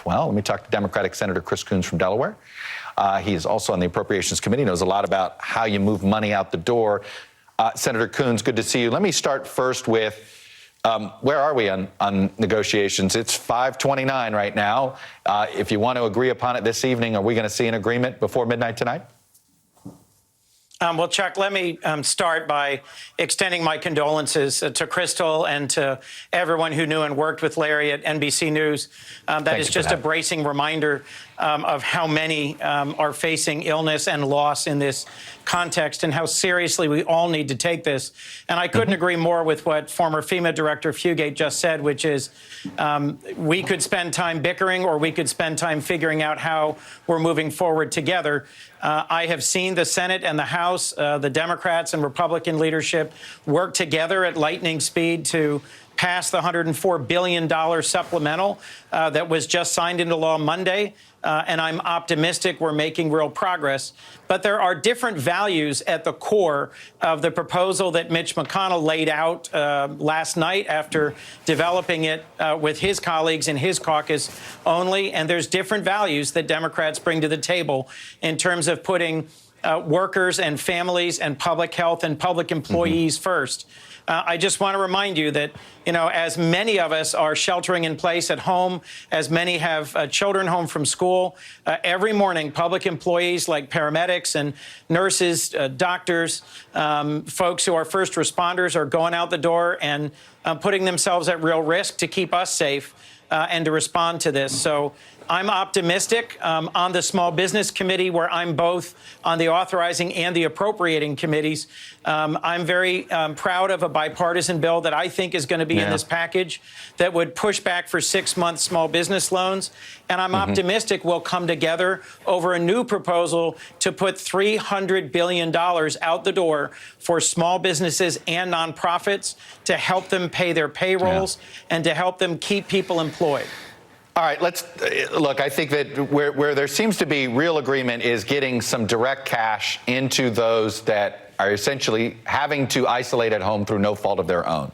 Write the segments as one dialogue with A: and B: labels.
A: Well, let me talk to Democratic Senator Chris Coons from Delaware. He is also on the Appropriations Committee, knows a lot about how you move money out the door. Senator Coons, good to see you. Let me start first with where are we on negotiations? It's 5:29 right now. If you want to agree upon it this evening, are we going to see an agreement before midnight tonight?
B: Well, Chuck, let me start by extending my condolences to Crystal and to everyone who knew and worked with Larry at NBC News. That is just a bracing reminder of how many are facing illness and loss in this context and how seriously we all need to take this. And I couldn't agree more with what former FEMA Director Fugate just said, which is we could spend time bickering or we could spend time figuring out how we're moving forward together. I have seen the Senate and the House, the Democrats and Republican leadership work together at lightning speed to pass the $104 billion supplemental that was just signed into law Monday. And I'm optimistic we're making real progress. But there are different values at the core of the proposal that Mitch McConnell laid out last night after developing it with his colleagues in his caucus only. And there's different values that Democrats bring to the table in terms of putting workers and families and public health and public employees first. I just want to remind you that, as many of us are sheltering in place at home, as many have children home from school, every morning public employees like paramedics and nurses, doctors, folks who are first responders are going out the door and putting themselves at real risk to keep us safe and to respond to this. So I'm optimistic on the Small Business Committee, where I'm both on the authorizing and the appropriating committees. I'm very proud of a bipartisan bill that I think is going to be in this package that would push back for 6-month small business loans. And I'm optimistic we'll come together over a new proposal to put $300 billion out the door for small businesses and nonprofits to help them pay their payrolls and to help them keep people employed.
A: All right, let's look. I think that where there seems to be real agreement is getting some direct cash into those that are essentially having to isolate at home through no fault of their own,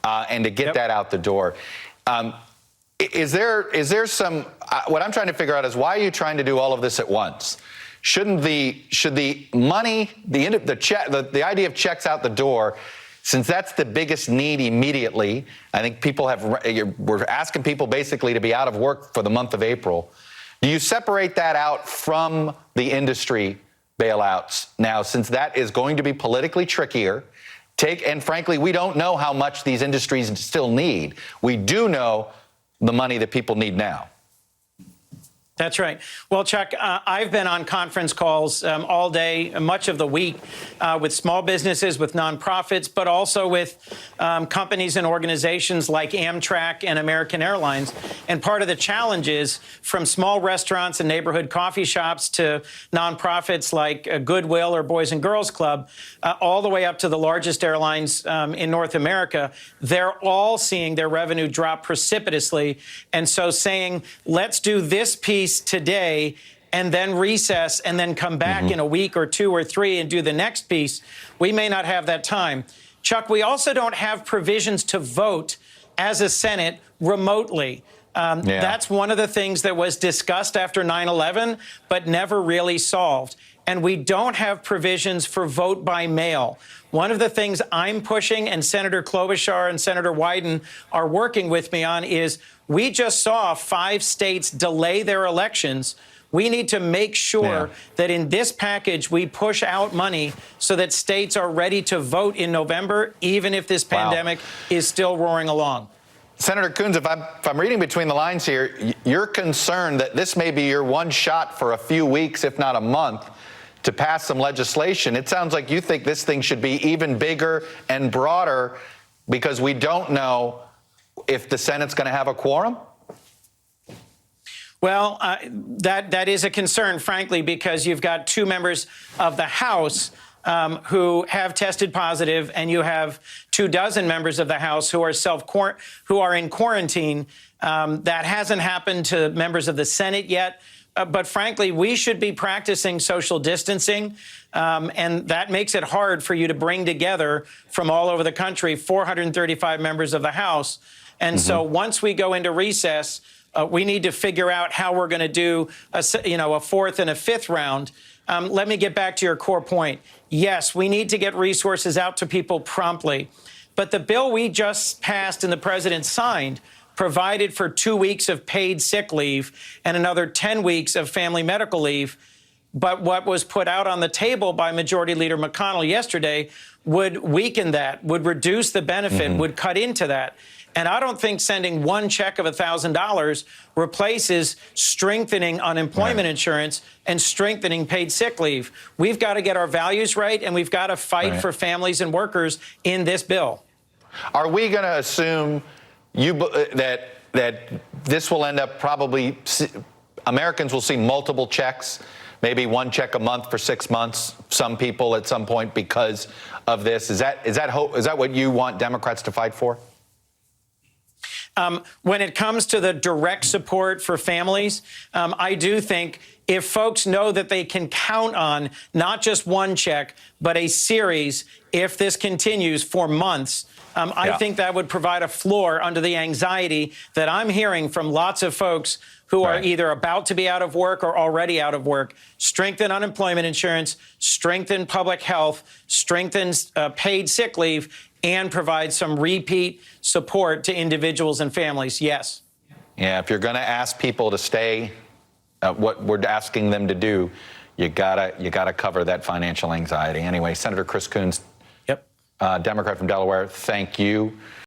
A: and to get that out the door. Is there some? What I'm trying to figure out is, why are you trying to do all of this at once? Should the money, the idea of checks out the door, since that's the biggest need immediately? I think we're asking people basically to be out of work for the month of April. Do you separate that out from the industry bailouts now, since that is going to be politically trickier? And frankly, we don't know how much these industries still need. We do know the money that people need now.
B: That's right. Well, Chuck, I've been on conference calls all day, much of the week, with small businesses, with nonprofits, but also with companies and organizations like Amtrak and American Airlines. And part of the challenge is, from small restaurants and neighborhood coffee shops to nonprofits like Goodwill or Boys and Girls Club, all the way up to the largest airlines in North America, they're all seeing their revenue drop precipitously. And so saying, let's do this piece today and then recess and then come back in a week or 2 or 3 and do the next piece, we may not have that time. Chuck, we also don't have provisions to vote as a Senate remotely. That's one of the things that was discussed after 9/11, but never really solved. And we don't have provisions for vote by mail. One of the things I'm pushing, and Senator Klobuchar and Senator Wyden are working with me on, is we just saw 5 states delay their elections. We need to make sure that in this package we push out money so that states are ready to vote in November, even if this pandemic is still roaring along.
A: Senator Coons, if I'm reading between the lines here, you're concerned that this may be your one shot for a few weeks, if not a month, to pass some legislation. It sounds like you think this thing should be even bigger and broader, because we don't know if the Senate's going to have a quorum.
B: Well, that is a concern, frankly, because you've got 2 members of the House who have tested positive, and you have 24 members of the House who are in quarantine. That hasn't happened to members of the Senate yet. But frankly, we should be practicing social distancing, and that makes it hard for you to bring together from all over the country 435 members of the House. And so once we go into recess, We need to figure out how we're going to do a fourth and a fifth round. Let me get back to your core point. Yes, we need to get resources out to people promptly. But the bill we just passed and the president signed provided for 2 weeks of paid sick leave and another 10 weeks of family medical leave. But what was put out on the table by Majority Leader McConnell yesterday would weaken that, would reduce the benefit, would cut into that. And I don't think sending one check of $1,000 replaces strengthening unemployment insurance and strengthening paid sick leave. We've got to get our values right, and we've got to fight for families and workers in this bill.
A: Are we going to assume that this will end up probably Americans will see multiple checks, maybe one check a month for 6 months, some people at some point because of this? Is that what you want Democrats to fight for?
B: When it comes to the direct support for families, I do think if folks know that they can count on not just one check, but a series, if this continues for months, I think that would provide a floor under the anxiety that I'm hearing from lots of folks who are either about to be out of work or already out of work. Strengthen unemployment insurance, strengthen public health, strengthen paid sick leave, and provide some repeat support to individuals and families. Yes.
A: Yeah, if you're going to ask people to stay, what we're asking them to do, you gotta cover that financial anxiety. Anyway, Senator Chris Coons, Democrat from Delaware, thank you.